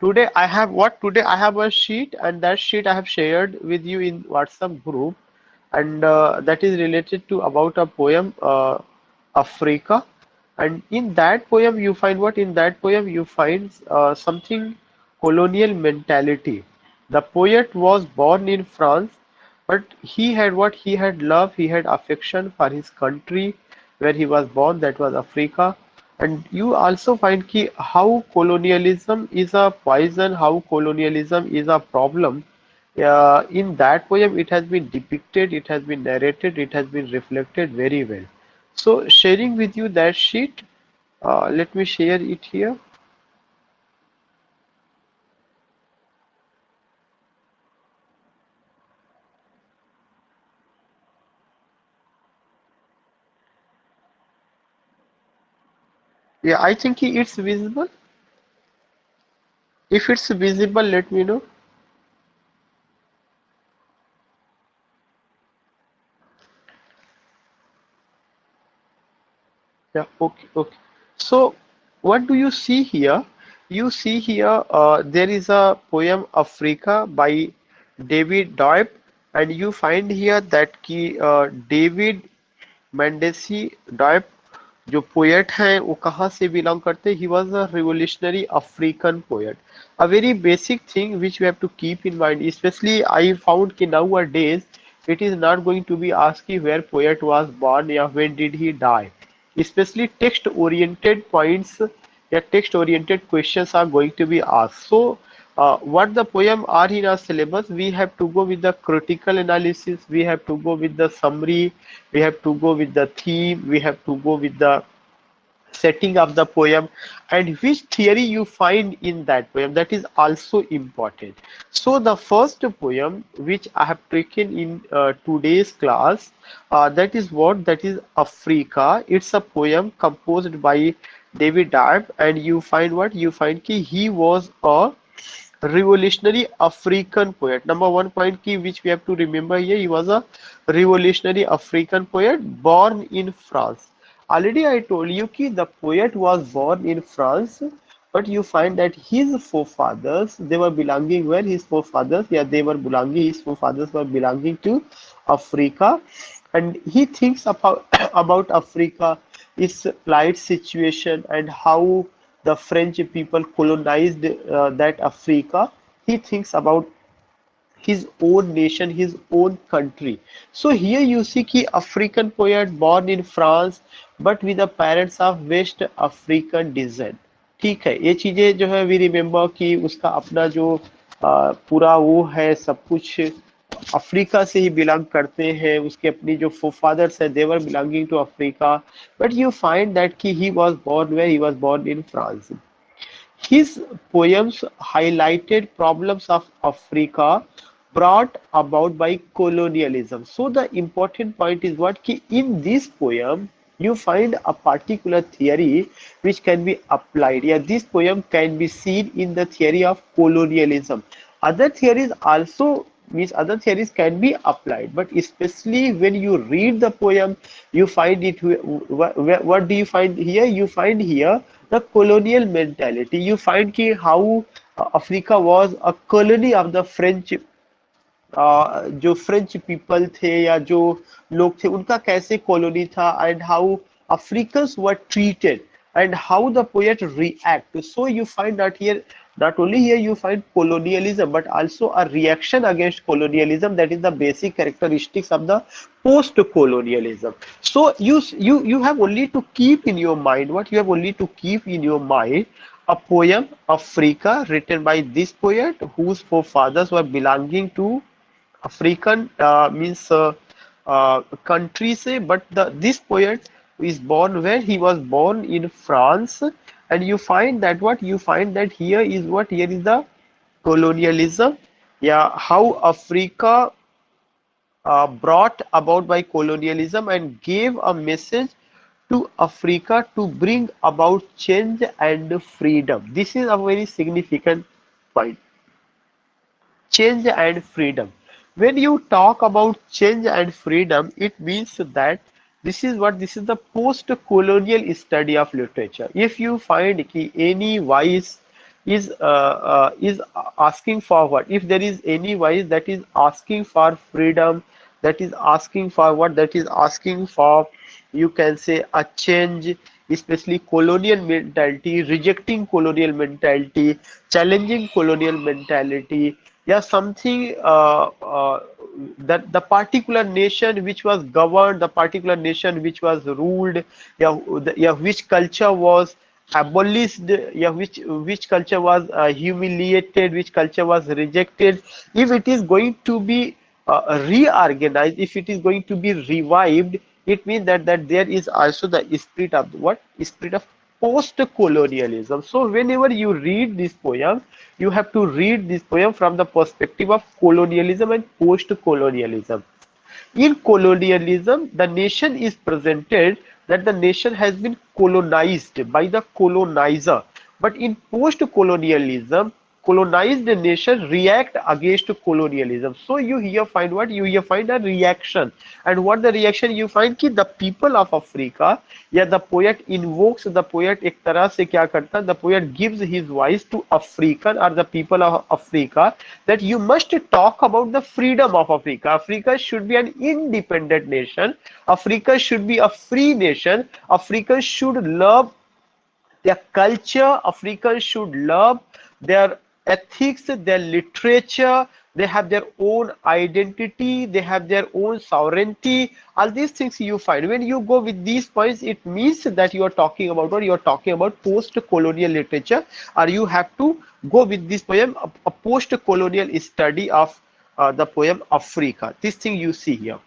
Today I have a sheet, and that sheet I have shared with you in WhatsApp group, and that is related to about a poem, Africa. And in that poem you find what? In that poem you find something colonial mentality. The poet was born in France, but he had what? He had love, he had affection for his country where he was born, that was Africa. And you also find ki how colonialism is a poison, how colonialism is a problem. In that poem, it has been depicted, it has been narrated, it has been reflected very well. So, sharing with you that sheet, let me share it here. Yeah, I think it's visible. If it's visible, let me know. Yeah, okay, okay. So, what do you see here? You see here, there is a poem Africa by David Dop, and you find here that David मेंडेसी डॉयप जो poet हैं वो कहाँ से belong करते हैं? He was a revolutionary African poet. A very basic thing which we have to keep in mind, especially I found कि nowadays it is not going to be asking where poet was born या when did he die. Especially text oriented points या text oriented questions are going to be asked. So what the poem are in our syllabus, we have to go with the critical analysis, we have to go with the summary, we have to go with the theme, we have to go with the setting of the poem, and which theory you find in that poem, that is also important. So the first poem which I have taken in today's class, that is what? That is Africa. It's a poem composed by David Dop, and you find what? You find ki he was a revolutionary African poet. Number one point key which we have to remember here, he was a revolutionary African poet born in France. Already I told you ki the poet was born in France, but you find that his forefathers, they were belonging where? His forefathers, yeah, they were belonging, his forefathers were belonging to Africa, and he thinks about about Africa, its plight situation, and how the French people colonized that Africa. He thinks about his own nation, his own country. So here you see कि African poet born in France, but with the parents of West African descent. ठीक है, ये चीजें जो है we remember कि उसका अपना जो पूरा वो है सब कुछ अफ्रीका से ही बिलोंग करते हैं, उसके अपनी जो फोरफादर्स है their belonging to Africa, but you find that कि he was born where, he was born in France. His poems highlighted problems of Africa brought about by colonialism. So the important point is what? Ki in this poem you find a particular theory which can be applied. Yeah, this poem can be seen in the theory of colonialism. Other theories also means other theories can be applied, but especially when you read the poem, you find it. What do you find here? You find here the colonial mentality. You find ki how Africa was a colony of the French, जो French people थे या जो लोग थे उनका कैसे colony था, and how Africans were treated and how the poet react. So you find that here, not only here you find colonialism, but also a reaction against colonialism, that is the basic characteristics of the post-colonialism. So you have only to keep in your mind, what you have only to keep in your mind, a poem Africa written by this poet whose forefathers were belonging to African means country say, but this poet is born where? He was born in France, and you find that what? You find that here is what? Here is the colonialism. Yeah, how Africa brought about by colonialism and gave a message to Africa to bring about change and freedom. This is a very significant point. Change and freedom. When you talk about change and freedom, it means that this is the post-colonial study of literature. If you find any voice, is asking for what? If there is any voice that is asking for freedom, that is asking for what? That is asking for, you can say, a change, especially colonial mentality, rejecting colonial mentality, challenging colonial mentality. Yeah, something that the particular nation which was governed, the particular nation which was ruled, yeah, yeah, which culture was abolished, yeah, which culture was humiliated, which culture was rejected. If it is going to be reorganized, if it is going to be revived, it means that there is also the spirit of what? Spirit of post-colonialism. So whenever you read this poem, you have to read this poem from the perspective of colonialism and post-colonialism. In colonialism, the nation is presented that the nation has been colonized by the colonizer. But in post-colonialism, colonized nation react against colonialism. So you here find what? You here find a reaction. And what the reaction you find? Ki the people of Africa, yeah, the poet invokes, the poet एक तरह से क्या करता? The poet gives his voice to African or the people of Africa, that you must talk about the freedom of Africa. Africa should be an independent nation. Africa should be a free nation. Africa should love their culture. Africans should love their ethics, their literature. They have their own identity. They have their own sovereignty. All these things you find. When you go with these points, it means that you are talking about, or you are talking about post-colonial literature, or you have to go with this poem, a post-colonial study of the poem Africa. This thing you see here.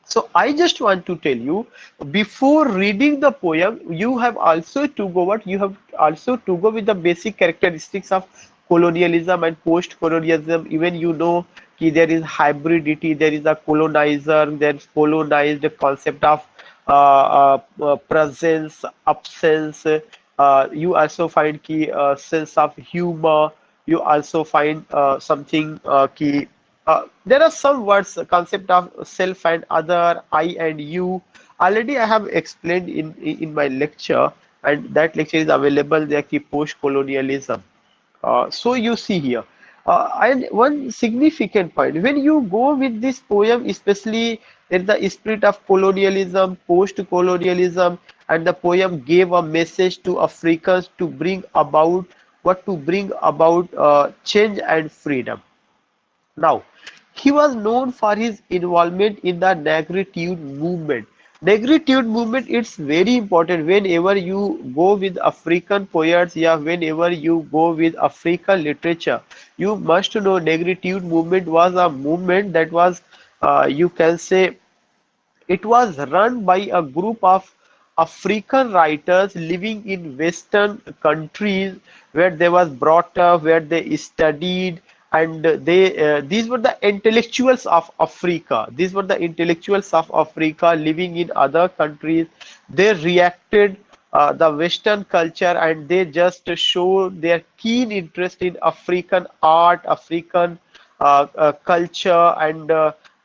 So I just want to tell you, before reading the poem, you have also to go what? You have also to go with the basic characteristics of colonialism and post-colonialism. Even you know कि there is hybridity, there is a colonizer, there is colonized concept of presence, absence. You also find कि sense of humor. You also find something कि there are some words, concept of self and other, I and you. Already I have explained in my lecture, and that lecture is available there, ki post-colonialism. So you see here. And one significant point, when you go with this poem, especially in the spirit of colonialism, post-colonialism, and the poem gave a message to Africans to bring about what? To bring about change and freedom. Now, he was known for his involvement in the negritude movement. Negritude movement, it's very important whenever you go with African poets, yeah, whenever you go with African literature, you must know negritude movement was a movement that was, you can say, it was run by a group of African writers living in Western countries where they was brought up, where they studied, and these were the intellectuals of Africa. These were the intellectuals of Africa living in other countries. They reacted the Western culture, and they just showed their keen interest in African art, African culture, and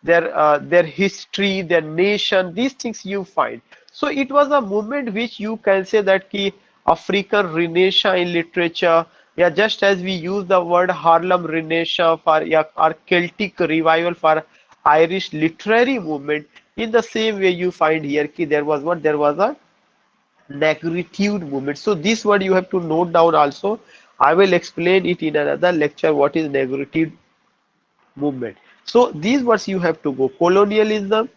their history, their nation. These things you find. So it was a movement which you can say that ki African Renaissance in literature. Yeah, just as we use the word Harlem Renaissance for, yeah, or Celtic revival for Irish literary movement. In the same way, you find here ki there was what? There was a negritude movement. So this word you have to note down also. I will explain it in another lecture what is negritude movement. So these words you have to go: colonialism,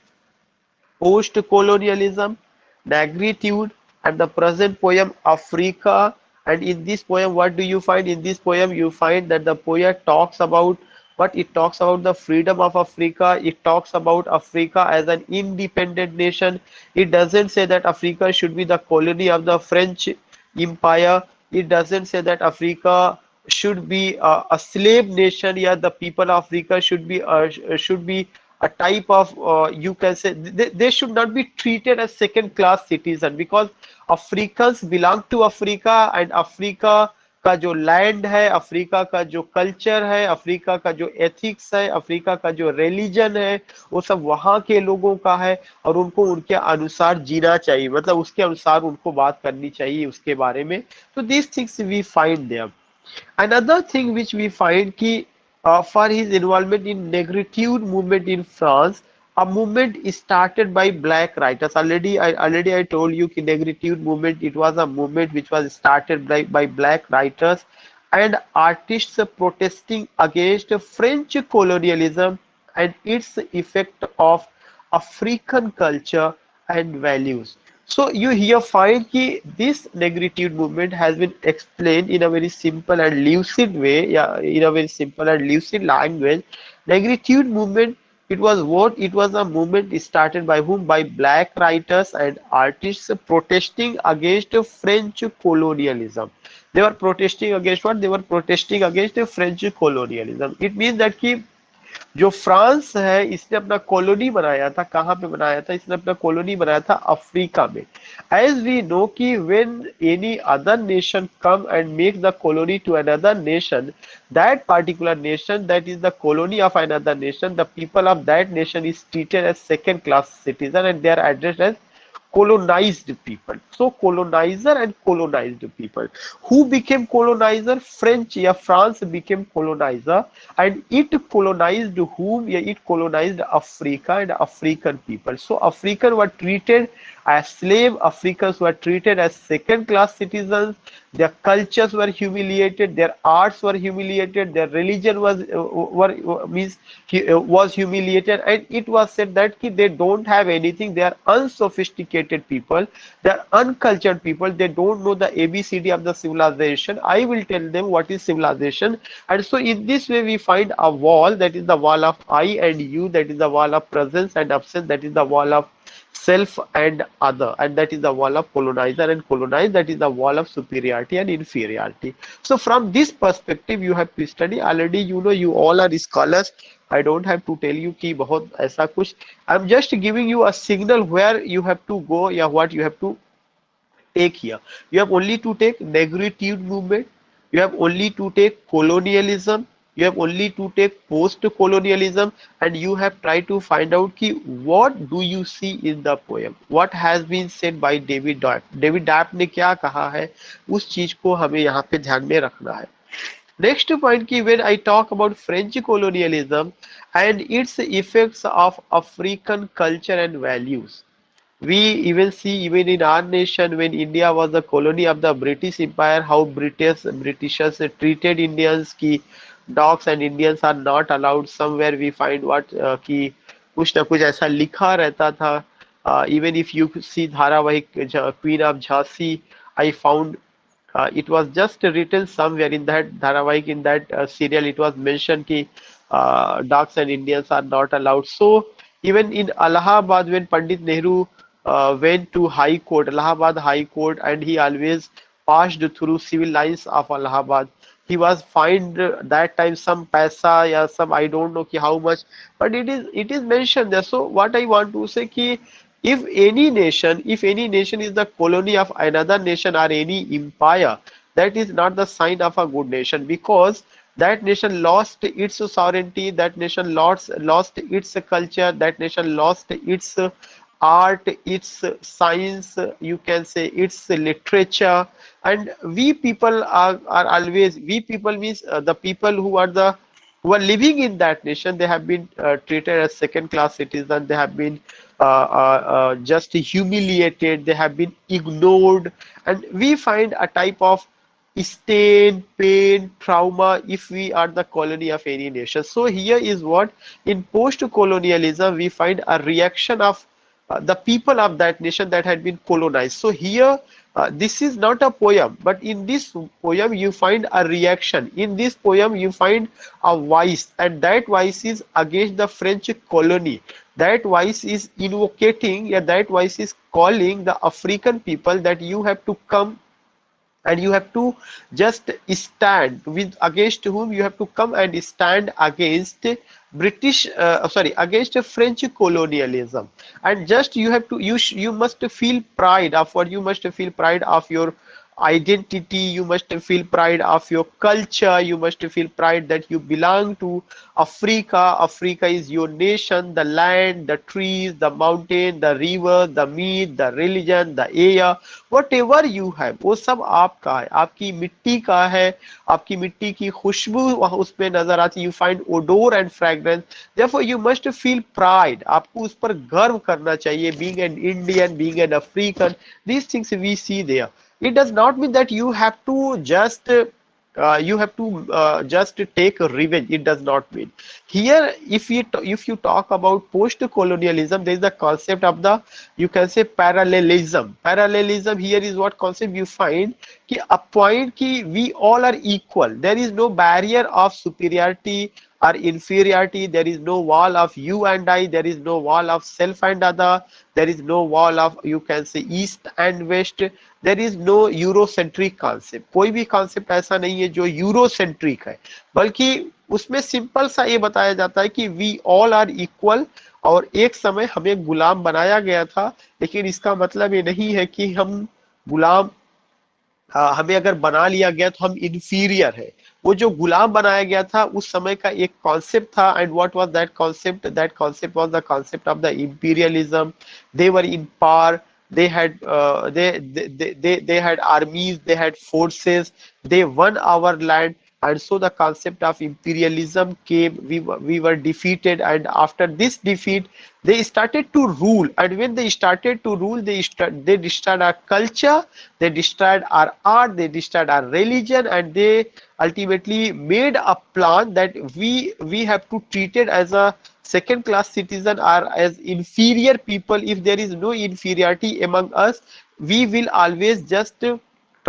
post-colonialism, negritude, and the present poem Africa. And in this poem, what do you find? In this poem, you find that the poet talks about what? It talks about the freedom of Africa. It talks about Africa as an independent nation. It doesn't say that Africa should be the colony of the French Empire. It doesn't say that Africa should be a slave nation. Yeah, the people of Africa should be a type of, you can say, they should not be treated as second class citizen, because Africans belong to Africa, and Africa का जो land है, Africa का जो culture है, Africa का जो ethics है, Africa का जो रिलीजन है, वो सब वहाँ के लोगों का है, और उनको उनके अनुसार जीना चाहिए, मतलब उसके अनुसार उनको बात करनी चाहिए उसके बारे में. तो these things we find there. Another thing which we find ki for his involvement in negritude movement in France, a movement is started by black writers. Already I told you ki negritude movement, it was a movement which was started by black writers and artists protesting against French colonialism and its effect of African culture and values. So you here find that this negritude movement has been explained in a very simple and lucid way, yeah, in a very simple and lucid language. Negritude movement, it was what? It was a movement started by whom? By black writers and artists protesting against French colonialism. They were protesting against what? They were protesting against French colonialism. It means that कि जो France है इसने अपना colony बनाया था, कहाँ पे बनाया था? इसने अपना कॉलोनी बनाया था अफ्रीका में. As we know कि when any other nation come and make the colony to another nation, that particular nation that is the colony of another nation, the people of that nation is treated as second class citizen and they are addressed as colonized people. So colonizer and colonized people. Who became colonizer? French, yeah, France became colonizer and it colonized whom? Yeah, it colonized Africa and African people. So Africans were treated as slave, Africans were treated as second class citizens, their cultures were humiliated, their arts were humiliated, their religion was was humiliated, and it was said that they don't have anything, they are unsophisticated people, they are uncultured people, they don't know the ABCD of the civilization. I will tell them what is civilization. And so in this way we find a wall, that is the wall of I and you, that is the wall of presence and absence, that is the wall of self and other, and that is the wall of colonizer and colonized, that is the wall of superiority and inferiority. So from this perspective you have to study. Already you know, you all are scholars, I don't have to tell you कि बहुत ऐसा कुछ. I'm just giving you a signal where you have to go, या what you have to take here. You have only to take negritude movement, you have only to take colonialism, you have only to take post-colonialism, and you have tried to find out ki what do you see in the poem, what has been said by David Dop. David Dop ने क्या कहा है, उस चीज को हमें यहाँ पे ध्यान में रखना है. Next point ki when I talk about French colonialism and its effects of African culture and values, we even see even in our nation when India was a colony of the British Empire, how Britishers treated Indians ki dogs and Indians are not allowed. Somewhere we find what कि कुछ ना कुछ ऐसा लिखा रहता था. Even if you see धारावाहिक Queen of Jhansi, I found it was just written somewhere in that dharavahik, in that serial, it was mentioned ki dogs and Indians are not allowed. So even in Allahabad, when Pandit Nehru went to High Court, Allahabad High Court, and he always passed through civil lines of Allahabad, he was fined that time some paisa, yeah, some I don't know ki how much, but it is mentioned there. So what I want to say ki if any nation is the colony of another nation or any empire, that is not the sign of a good nation, because that nation lost its sovereignty, that nation lost its culture, that nation lost its art, its science, you can say its literature. And we people are always, we people means the people who are living in that nation, they have been treated as second class citizens, they have been just humiliated, they have been ignored, and we find a type of stain, pain, trauma if we are the colony of any nation. So here is what in post-colonialism we find a reaction of the people of that nation that had been colonized. So here this is not a poem, but in this poem you find a reaction. In this poem you find a voice, and that voice is against the French colony. That voice is invocating, yeah, that voice is calling the African people that you have to come and you have to just stand with, against whom you have to come and stand against British, sorry, against French colonialism. And just you have to, you must feel pride of what, you must feel pride of your identity, you must feel pride of your culture, you must feel pride that you belong to Africa. Africa is your nation, the land, the trees, the mountain, the river, the meat, the religion, the air, whatever you have, वो सब आपका है, आपकी मिट्टी का है, आपकी मिट्टी की खुशबू वहाँ उसमें नजर आती, you find odour and fragrance, therefore you must feel pride, आपको उस पर गर्व करना चाहिए, being an Indian, being an African, these things we see there. It does not mean that you have to just take revenge. It does not mean. Here, if you talk about post-colonialism, there is the concept of the, you can say, parallelism. Parallelism here is what concept you find कि a point कि we all are equal. There is no barrier of superiority or inferiority. There is no wall of you and I. There is no wall of self and other. There is no wall of, you can say, east and west. There is no eurocentric concept, कोई भी concept ऐसा नहीं है जो Eurocentric है, बल्कि उसमें simple सा ये बताया जाता है कि वी ऑल आर इक्वल, और एक समय हमें गुलाम बनाया गया था, लेकिन इसका मतलब ये नहीं है कि हम गुलाम, हमें अगर बना लिया गया तो हम इंफीरियर है। वो जो गुलाम बनाया गया था उस समय का एक कॉन्सेप्ट था, and what was that concept was the concept of the imperialism. They were in power, they had they had armies, they had forces, they won our land, and so the concept of imperialism came. We were defeated, and after this defeat they started to rule, and when they started to rule, they destroyed our culture, they destroyed our art, they destroyed our religion, and they ultimately made a plan that we have to treat it as a second class citizen or as inferior people. If there is no inferiority among us, we will always just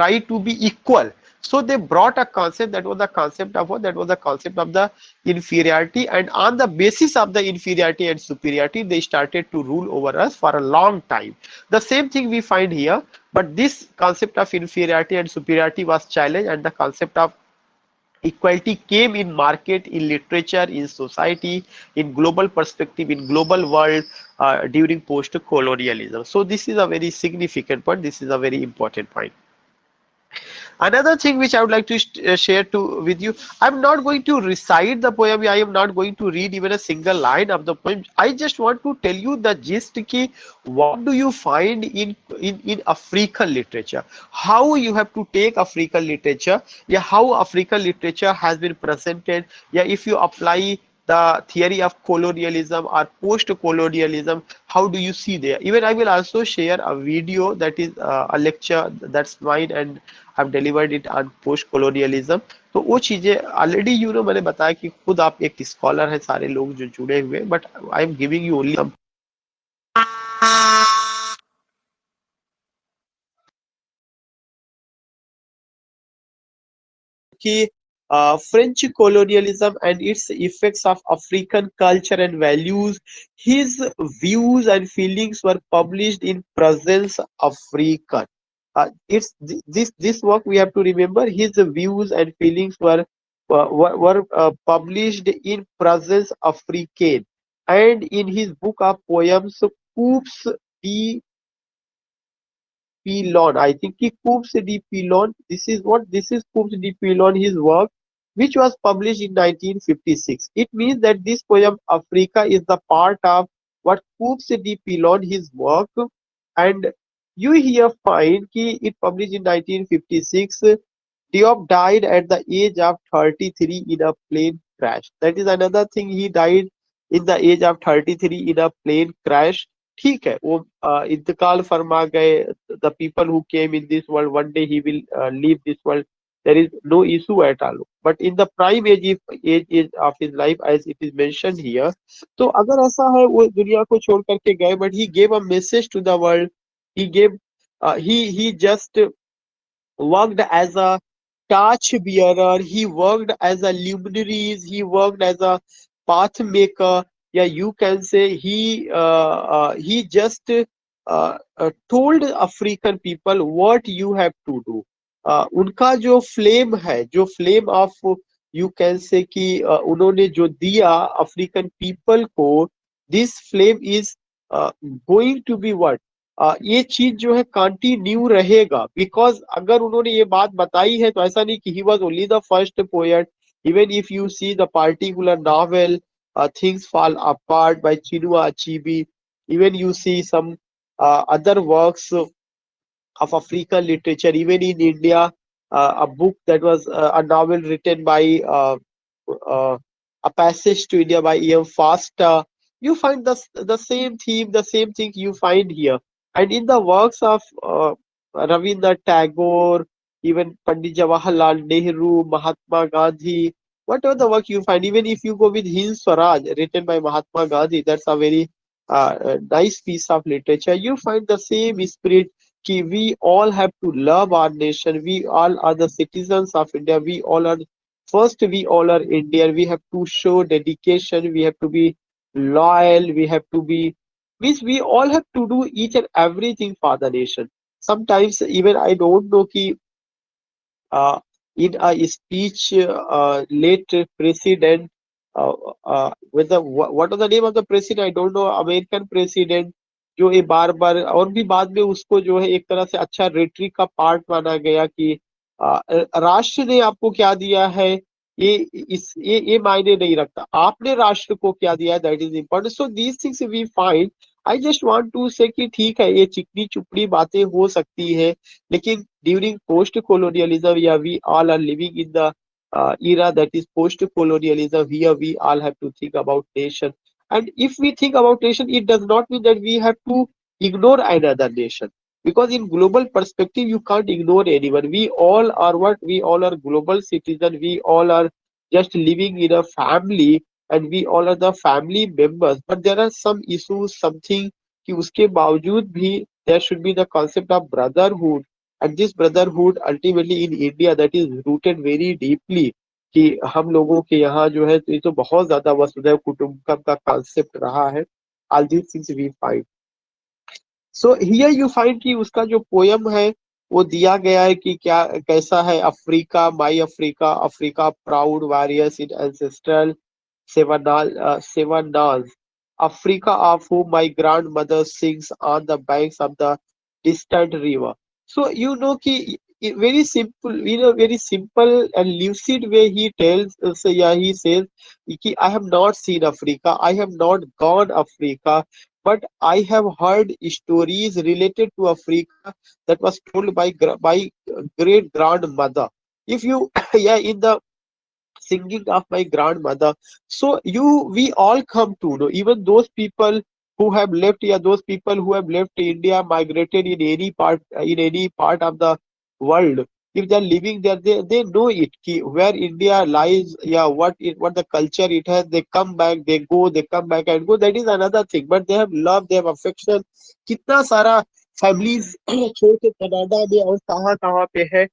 try to be equal. So they brought a concept, that was the concept of what? That was the concept of the inferiority, and on the basis of the inferiority and superiority, they started to rule over us for a long time. The same thing we find here, but this concept of inferiority and superiority was challenged, and the concept of equality came in market, in literature, in society, in global perspective, in global world, during post-colonialism. So this is a very significant point. This is a very important point. Another thing which I would like to share with you, I'm not going to recite the poem. I am not going to read even a single line of the poem. I just want to tell you the gist ki what do you find in African literature, how you have to take African literature, yeah, how African literature has been presented, yeah, if you apply the theory of colonialism or post-colonialism, how do you see there? Even I will also share a video that is a lecture that's mine, and I've delivered it on post-colonialism. तो वो चीजें already मैंने बताया कि खुद आप एक scholar हैं, सारे लोग जो जुड़े हुए, but I am giving you only कि French colonialism and its effects of African culture and values. His views and feelings were published in Presence African. It's this work we have to remember. His views and feelings were published in Presence African, and in his book of poems, Coups de Pilon. I think he Coups de Pilon. This is what this is Coups de Pilon, his work, which was published in 1956. It means that this poem Africa is the part of what Coups de Pilon, his work, and you here find ki it published in 1956. Diop died at the age of 33 in a plane crash. That is another thing. He died in the age of 33 in a plane crash. ठीक है, वो इंतकाल फरमा गए. The people who came in this world, one day he will leave this world. There is no issue at all. But in the prime age of his life, as it is mentioned here, तो अगर ऐसा है वो दुनिया को छोड़ करके गए, but he gave a message to the world. He gave he just worked as a torch bearer, he worked as a luminaries, he worked as a path maker. Yeah, you can say he just told African people what you have to do. उनका जो flame है, जो flame of, you can say कि उन्होंने जो दिया African people को, this flame is going to be what ये चीज जो है कंटिन्यू रहेगा, बिकॉज अगर उन्होंने ये बात बताई है तो ऐसा नहीं कि he was only the first poet. Even if you see the particular novel things fall apart by Chinua Achebe, even you see some other works of African literature, even in India, a book that was a novel written by uh, A Passage to India by E.M. Foster. You find the same theme, the same thing you find here. And in the works of Rabindranath Tagore, even Pandit Jawaharlal Nehru, Mahatma Gandhi, whatever the work you find, even if you go with Hind Swaraj, written by Mahatma Gandhi, that's a very nice piece of literature. You find the same spirit कि we all have to love our nation. We all are the citizens of India. We all are first. We all are Indian. We have to show dedication. We have to be loyal. We have to be. Means we all have to do each and everything for the nation. Sometimes even I don't know कि uh, in a speech, late president, what was the name of the president? I don't know. American president जो ये बार बार और भी बाद में उसको जो है एक तरह से अच्छा रेटरी का पार्ट माना गया कि राष्ट्र ने आपको क्या दिया है, ये ये मायने नहीं रखता, आपने राष्ट्र को क्या दिया है, that is important. So these things we find. I just want to say कि ठीक है, ये चिकनी चुपड़ी बातें हो सकती है, लेकिन during post-colonialism, yeah, we all are living in the era that is post-colonialism. Here, we all have to think about nation. And if we think about nation, it does not mean that we have to ignore another nation. Because in global perspective, you can't ignore anyone. We all are what? We all are global citizens. We all are just living in a family, and we all are the family members. But there are some issues, something कि उसके बावजूद भी there should be the concept of brotherhood. And this brotherhood ultimately in India that is rooted very deeply कि हम लोगों के यहाँ जो है, तो ये तो बहुत ज्यादा वसुधैव कुटुंबकम का कॉन्सेप्ट रहा है. All these things we find. So here you find कि उसका जो पोयम है वो दिया गया है कि क्या कैसा है. Africa, my Africa, Africa proud warriors in ancestral Sevanas, Africa of whom my grandmother sings on the banks of the distant river. So you know कि very simple, very simple and lucid way he tells, so yeah, he says कि I have not seen Africa, I have not gone Africa, but I have heard stories related to Africa that was told by great grandmother. If you yeah, in the singing of my grandmother. So we all come to know, even those people who have left here, those people who have left India, migrated in any part of the world. If they are living there, they know it. Ki where India lies, yeah, what the culture it has. They come back, they go, they come back and go. That is another thing. But they have love, they have affection. कितना सारा families छोड़ के Canada में और कहाँ कहाँ पे है.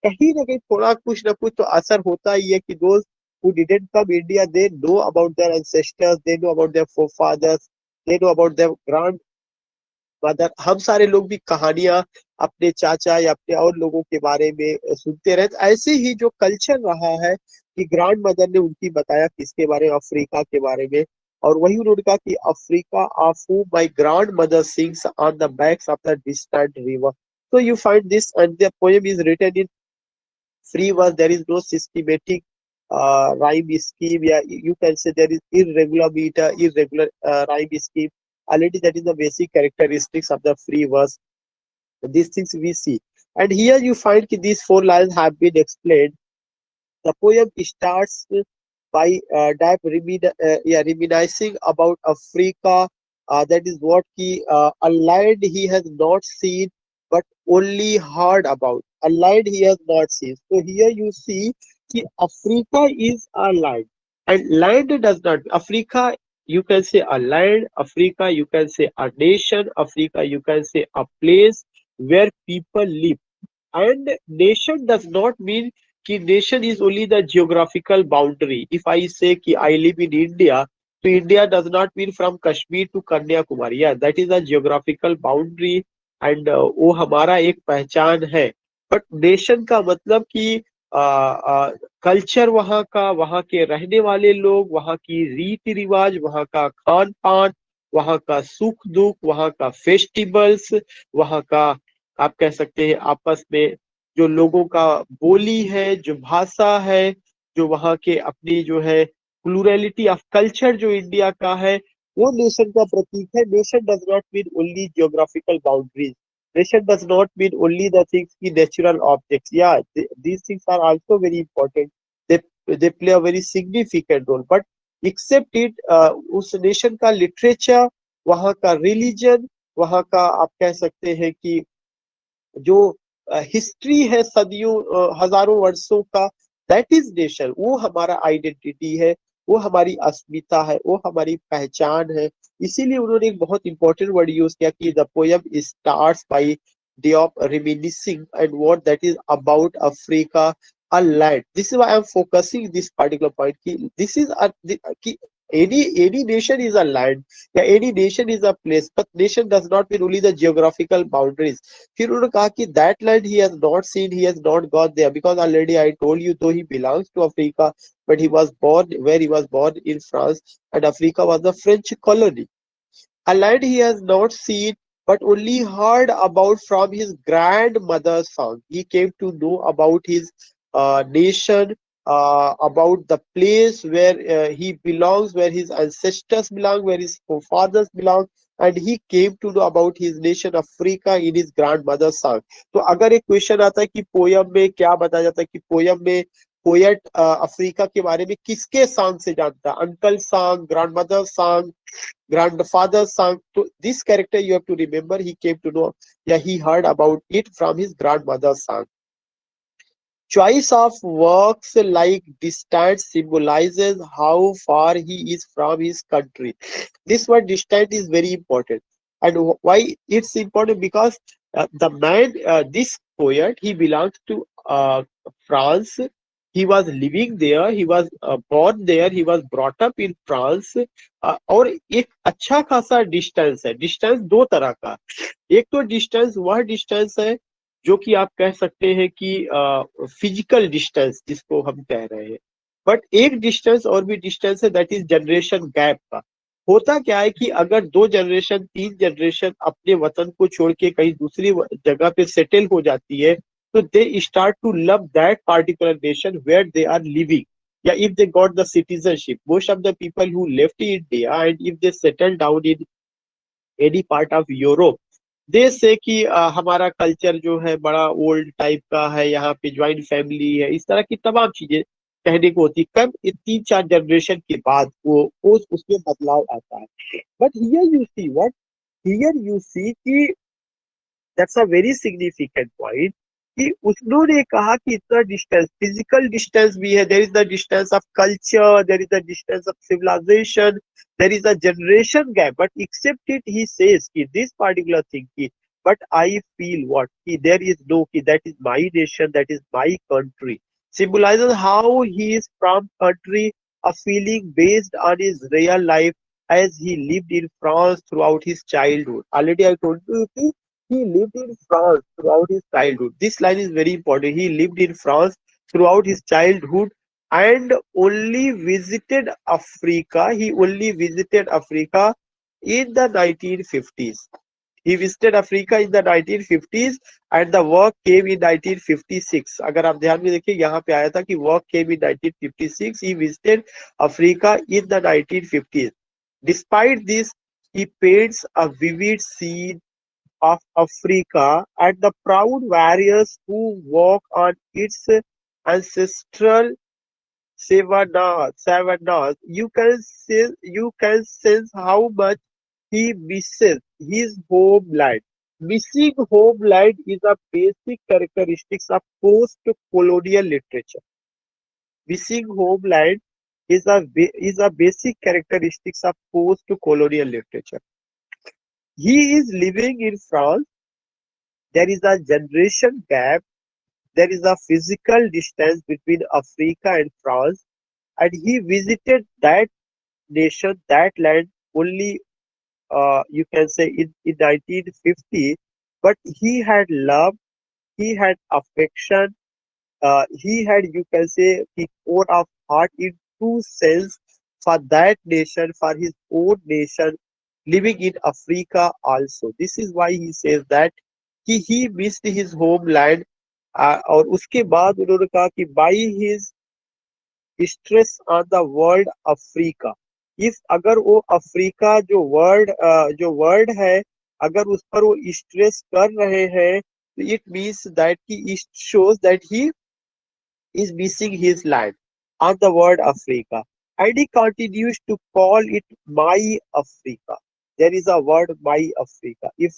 कहीं ना कहीं थोड़ा कुछ ना कुछ तो असर होता ही है कि दोस्त who didn't come India, they know about their ancestors, they know about their forefathers, they know about their grandmother. हम सारे लोग भी कहानियां अपने चाचा या अपने और लोगों के बारे में सुनते रहे. तो ऐसे ही जो कल्चर रहा है कि ग्रैंड मदर ने उनकी बताया किसके बारे में, अफ्रीका के बारे में. और वही उन्होंने कहा कि Africa of whom my grand mother sings on the banks of the distant river. So you find this, and the poem is written in free verse. There is no systematic rhyme scheme. Yeah, you can say there is irregular meter, irregular rhyme scheme. Already that is the basic characteristics of the free verse. These things we see. And here you find that these four lines have been explained. The poem starts by Dap reminiscing about Africa. That is what a land he has not seen but only heard about. A land he has not seen. So here you see that Africa is a land, and land does not. Africa, you can say a land. Africa, you can say a nation. Africa, you can say a place where people live. And nation does not mean कि nation is only the geographical boundary. If I say कि I live in India, so India does not mean from Kashmir to Kanyakumari. Yeah, that is a geographical boundary, and वो हमारा एक पहचान है. But nation का मतलब कि culture वहाँ का, वहाँ के रहने वाले लोग, वहाँ की रीति रिवाज, वहाँ का खान पान, वहाँ का सुख दुख, वहाँ का फेस्टिवल्स, वहाँ का आप कह सकते हैं आपस में जो लोगों का बोली है, जो भाषा है, जो वहाँ के अपनी जो है प्लूरलिटी ऑफ कल्चर जो इंडिया का है, वो नेशन का प्रतीक है। Nation does not mean only geographical boundaries, nation does not mean only the things की natural objects. Yeah, these things are also very important. They they play a very significant role. But except it, उस nation का literature, वहाँ का religion, वहाँ का आप कह सकते हैं कि जो हिस्ट्री है सदियों हजारों वर्षों का, दैट इज नेशन। वो हमारा आइडेंटिटी है, वो हमारी अस्मिता है, वो हमारी पहचान है। इसीलिए उन्होंने एक बहुत इंपॉर्टेंट वर्ड यूज किया कि the poem starts by Diop reminiscing and what that is about Africa, a land. This is why I'm focusing this particular point. This is कि any nation is a land, yeah, any nation is a place, but nation does not mean only the geographical boundaries. फिर उन्होंने कहा कि that land he has not seen, he has not got there, because already I told you, though he belongs to Africa, but he was born where he was born in France, and Africa was the French colony. A land he has not seen but only heard about from his grandmother's song. He came to know about his nation, about the place where he belongs, where his ancestors belong, where his forefathers belong, and he came to know about his nation Africa in his grandmother's song. तो अगर एक question आता है कि poem में क्या बताया जाता है, कि पोयम में पोएट अफ्रीका के बारे में किसके सॉन्ग से जानता है, uncle song, grandmother song, grandfather's son. So this character you have to remember, he came to know, yeah, he heard about it from his grandmother's son. Choice of works like distance symbolizes how far he is from his country. This word distant is very important. And why it's important? Because the man, this poet, he belongs to France. He was living there, he was born there, he was brought up in France. और एक अच्छा खासा distance है। Distance दो तरह का, एक तो डिस्टेंस वह डिस्टेंस है जो कि आप कह सकते हैं कि फिजिकल डिस्टेंस जिसको हम कह रहे हैं, बट एक डिस्टेंस और भी डिस्टेंस है, दैट इज जनरेशन गैप का। होता क्या है कि अगर दो जनरेशन, तीन जनरेशन अपने वतन को छोड़ के कहीं दूसरी जगह पे सेटल हो जाती है, तो they start to love that particular nation where they are living, या if they got the citizenship. Most of the people who left India and if they settle down in any part of Europe, देश से कि हमारा culture जो है बड़ा old type का है, यहाँ पे ज्वाइंट फैमिली है, इस तरह की तमाम चीजें कहने को होती। कब ये तीन चार जनरेशन के बाद वो उसमें बदलाव आता है। But here you see what, here you see कि that's a very significant point कि उन्होंने कहा कि इतना डिस्टेंस, फिजिकल डिस्टेंस भी है, there is the distance of culture, there is the distance of civilization, there is a generation gap, but except it he says कि this particular thing की, but I feel what कि there is no कि that is my nation, that is my country, symbolizes how he is from country, a feeling based on his real life as he lived in France throughout his childhood. Already I told you he lived in France throughout his childhood. This line is very important. He lived in France throughout his childhood and only visited Africa. He only visited Africa in the 1950s. He visited Africa in the 1950s and the work came in 1956. अगर आप ध्यान में देखिए यहाँ पे आया था कि work came in 1956. He visited Africa in the 1950s. Despite this, he paints a vivid scene of Africa and the proud warriors who walk on its ancestral savannas. You can sense how much he misses his homeland. Missing homeland is a basic characteristics of post-colonial literature. Missing homeland is a basic characteristics of post-colonial literature. He is living in France. There is a generation gap. There is a physical distance between Africa and France, and he visited that nation, that land only you can say in 1950. But he had love, he had affection, he had, you can say, the core of heart in true sense for that nation, for his own nation. living in Africa also. This is why he says that कि he missed his homeland. और उसके बाद उन्होंने कहा कि by his stress on the word Africa, इस अगर वो अफ्रीका जो वर्ड है, अगर उस पर वो स्ट्रेस कर रहे हैं, तो इट मीन्स दैट कि it shows that he is missing his land on the word Africa. And he continues to call it my Africa. There is a word my Africa. If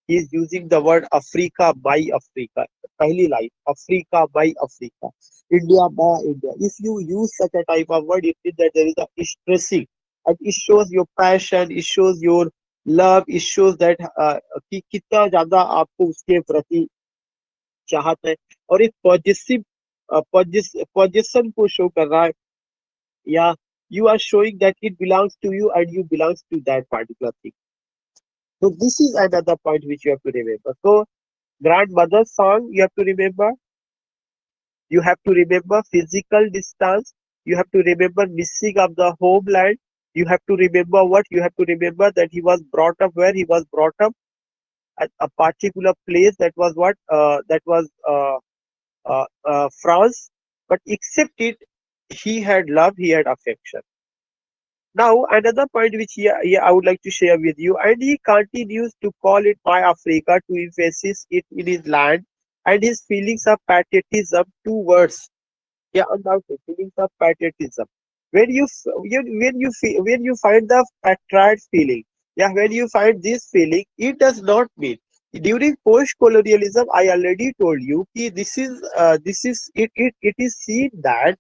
he is using the word Africa, my Africa, pehli line, Africa, my Africa, India, my India. If you use such a type of word, it means that there is a stressing. And it shows your passion, it shows your love, it shows that कि कितना ज्यादा आपको उसके प्रति चाहत है, और एक पॉजिटिव पोजीशन को शो कर रहा है, या you are showing that it belongs to you and you belongs to that particular thing. So this is another point which you have to remember. So grandmother's song you have to remember. You have to remember physical distance. You have to remember missing of the homeland. You have to remember what? You have to remember that he was brought up where? He was brought up at a particular place that was what? That was France. But except it, he had love, he had affection. Now, another point which I would like to share with you, and he continues to call it my Africa to emphasize it in his land and his feelings of patriotism towards, yeah, undoubtedly feelings of patriotism. When you find the patriot feeling, yeah, when you find this feeling, it does not mean during post-colonialism. I already told you कि it is seen that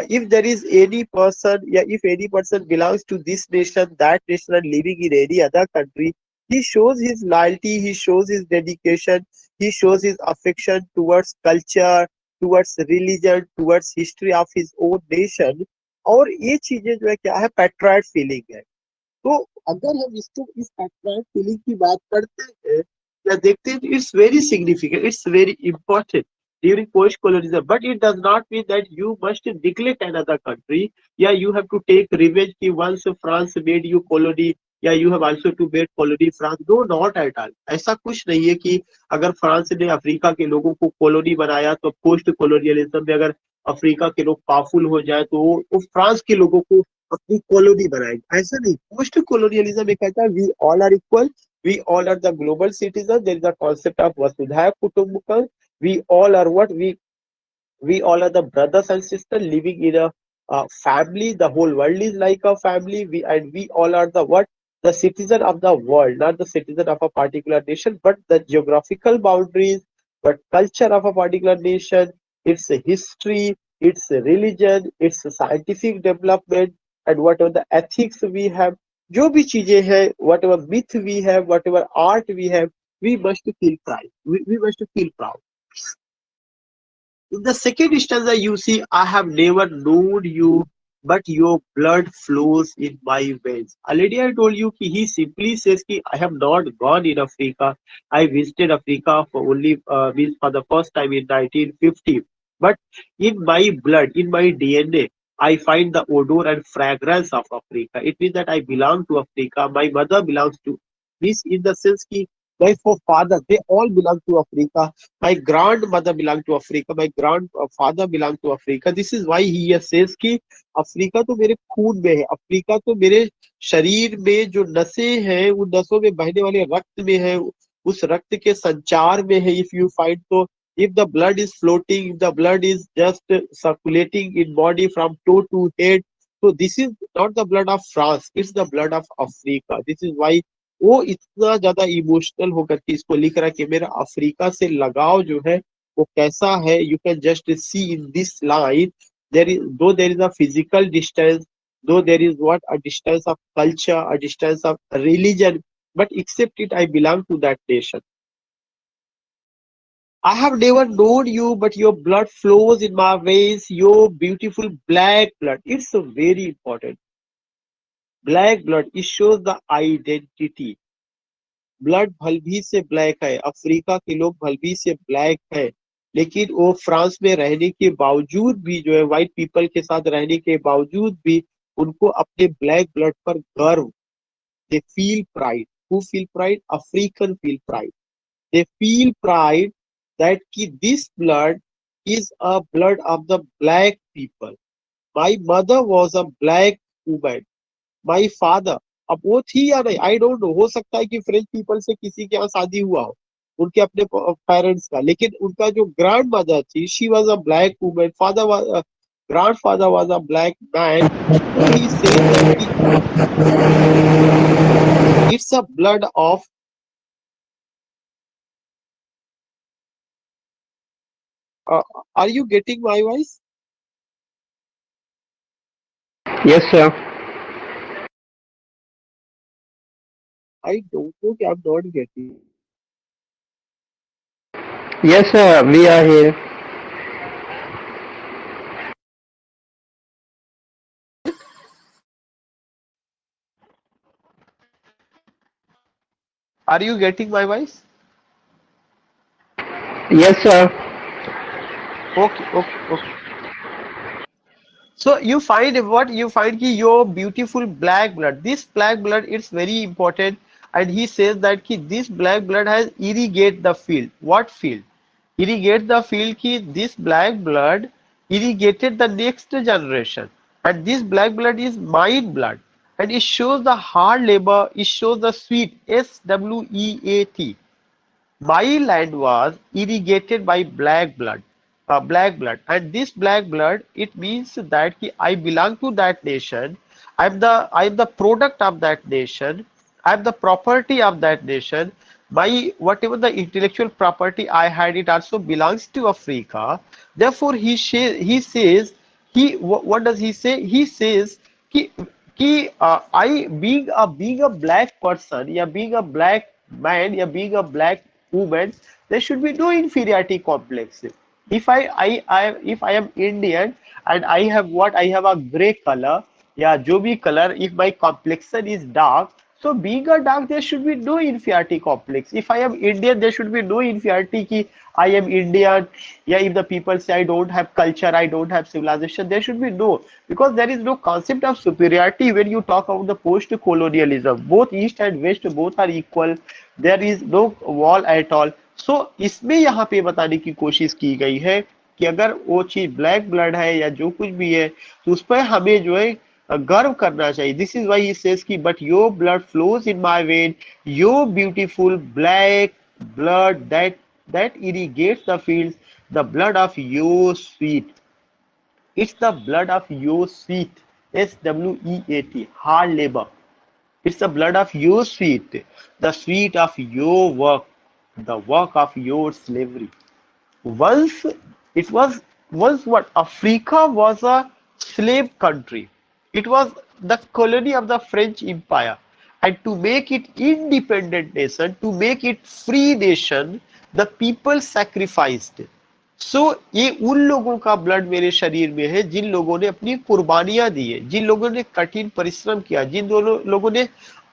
if there is any person, yeah, if any person belongs to this nation, that nation, and living in any other country, he shows his loyalty, he shows his dedication, he shows his affection towards culture, towards religion, towards history of his own nation. और ये चीजें जो है क्या है, पैट्राइट feeling है. तो अगर हम इसको इस पैट्राइट फीलिंग की बात करते हैं या देखते हैं, it's very significant, it's very important during post colonialism, but it does not mean that you must neglect another country. Yeah, you have to take revenge कि once France made you colony, या you have also to make colony France. No, not at all. ऐसा कुछ नहीं है कि अगर France ने Africa के लोगों को कॉलोनी बनाया तो पोस्ट कॉलोनियलिज्म में अगर अफ्रीका के लोग पावरफुल हो जाए तो वो फ्रांस के लोगों को अपनी कॉलोनी बनाएंगे. ऐसा नहीं. पोस्ट कॉलोनियलिज्म एक कहता है we all are equal, we all are the global citizens. There is a concept of Vasudhaiva Kutumbakam. We all are what? We all are the brothers and sisters living in a family. The whole world is like a family. We all are the what? The citizen of the world, not the citizen of a particular nation, but the geographical boundaries, but culture of a particular nation, its history, its religion, its scientific development, and whatever the ethics we have. जो भी चीजें हैं, whatever myth we have, whatever art we have, we must feel proud. We must feel proud. In the second stanza, you see, I have never known you, but your blood flows in my veins. Already I told you कि he simply says कि I have not gone in Africa. I visited Africa for only means for the first time in 1950. But in my blood, in my DNA, I find the odor and fragrance of Africa. It means that I belong to Africa. My mother belongs to this in the sense कि my forefather, they all belong to Africa. My grandmother belonged to Africa. My grandfather belonged to Africa. This is why he says कि Africa तो मेरे खून में है, Africa तो मेरे शरीर में जो नसें हैं, उन नसों में बहने वाले रक्त में है, उस रक्त के संचार में है. इफ यू फाइंड, तो if the blood is floating, if the blood is just circulating in body from toe to head, so this is not the blood of France, it's the blood of Africa. This is why वो इतना ज्यादा emotional होकर के इसको लिख रहा है कि मेरा अफ्रीका से लगाव जो है वो कैसा है. You can just see in this line, there is a physical distance, though there is what, a distance of culture, a distance of religion, but except it I belong to that nation. I have never known you, but your blood flows in my veins, your beautiful black blood. It's a very important. Black blood, it shows the identity. Blood भलभी से black है, Africa के लोग भलभी से black है, लेकिन वो France में रहने के बावजूद भी जो है, व्हाइट पीपल के साथ रहने के बावजूद भी उनको अपने ब्लैक ब्लड पर गर्व, They feel pride. Who feel pride? African feel pride. They feel pride that this blood is a blood of the black people. My mother was a black woman. My father, अब वो थी या नहीं I don't know, हो सकता है कि French people से किसी के यहाँ शादी हुआ हो उनके अपने पेरेंट्स का, लेकिन उनका जो ग्रैंड मदर थी she was a black woman, father was grandfather was a black man. So he says that it's a blood of uh, are you getting my voice? Yes, sir. I don't know, I'm not getting. Yes, sir. We are here. Are you getting my voice? Yes, sir. Okay, okay, okay. So you find what you find ki your beautiful black blood. This black blood it's very important, and he says that ki this black blood has irrigate the field. What field? Irrigate the field ki this black blood irrigated the next generation, and this black blood is mine blood, and it shows the hard labor. It shows the sweet SWEAT. My land was irrigated by black blood, and this black blood it means that ki I belong to that nation. I'm the product of that nation. I'm the property of that nation. My whatever the intellectual property I had, it also belongs to Africa. Therefore, he says what does he say? He says कि I being a black person, yeah, being a black man, yeah, being a black woman, there should be no inferiority complex. If I am Indian and I have a gray color, yeah, जो भी color, if my complexion is dark, so being a dark, there should be no inferiority complex. If I am Indian, there should be no inferiority ki I am Indian. Yeah, if the people say I don't have culture, I don't have civilization, there should be no, because there is no concept of superiority when you talk about the post-colonialism. Both East and West both are equal. There is no wall at all. So इसमें यहाँ पे बताने की कोशिश की गई है कि अगर वो चीज ब्लैक ब्लड है या जो कुछ भी है तो उस पर हमें जो है गर्व करना चाहिए. This is why he says कि but your blood flows in my vein, your beautiful black blood that irrigates the fields, the blood of your sweet. It's the blood of your sweet. SWEAT, hard labor. It's the blood of your sweet, the sweet of your work, the work of your slavery. Once it was once what Africa was a slave country. It was the colony of the French Empire. And to make it independent nation, to make it free nation, the people sacrificed. सो ये उन लोगों का blood मेरे शरीर में है जिन लोगों ने अपनी कुर्बानियां दी है, जिन लोगों ने कठिन परिश्रम किया, जिन दोनों लोगों ने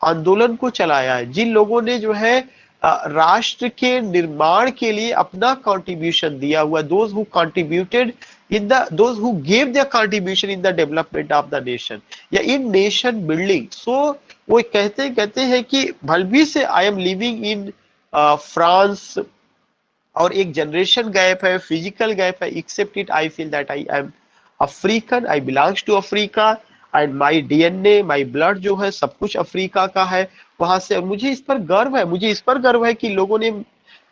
आंदोलन को चलाया है, जिन लोगों ने जो है राष्ट्र के निर्माण के लिए अपना कंट्रीब्यूशन दिया हुआ, those who contributed in the those who gave there contribution in the development of the nation या इन नेशन बिल्डिंग. सो वो कहते हैं कि भलभी से I am living in France और एक जनरेशन गैप है, फिजिकल गैप है, except it I feel that I am African, I belongs to Africa and my DNA my blood जो है सब कुछ अफ्रीका का है. वहां से मुझे इस पर गर्व है, मुझे इस पर गर्व है कि लोगों ने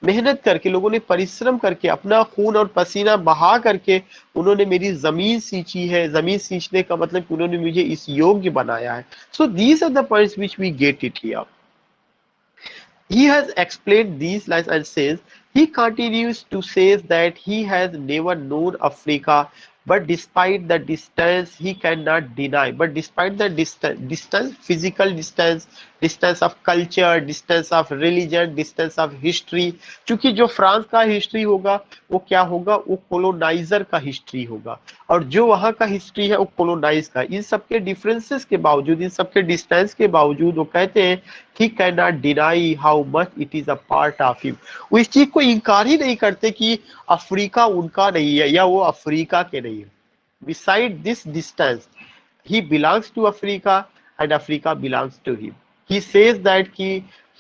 मेहनत करके, लोगों ने परिश्रम करके, अपना खून और पसीना बहा करके उन्होंने मेरी जमीन सींची है. जमीन सींचने का मतलब कि उन्होंने मुझे इस योग्य बनाया है. So these are the points which we get it here. He has explained these lines and says he continues to say that he has never known Africa, but despite the distance, he cannot deny. But despite the distance, physical distance, distance of culture, distance of religion, distance of history, क्योंकि जो France का history होगा वो क्या होगा, वो coloniser का history होगा, और जो वहाँ का हिस्ट्री है वो कोलोनाइज का. इन सबके डिफरेंसेस के बावजूद, इन सबके डिस्टेंस के बावजूद वो कहते हैं he cannot deny how much it is a part of him. वो इस चीज को इनकार ही नहीं करते कि अफ्रीका उनका नहीं है या वो अफ्रीका के नहीं है. Beside this distance, he belongs to Africa and Africa belongs to him. He says that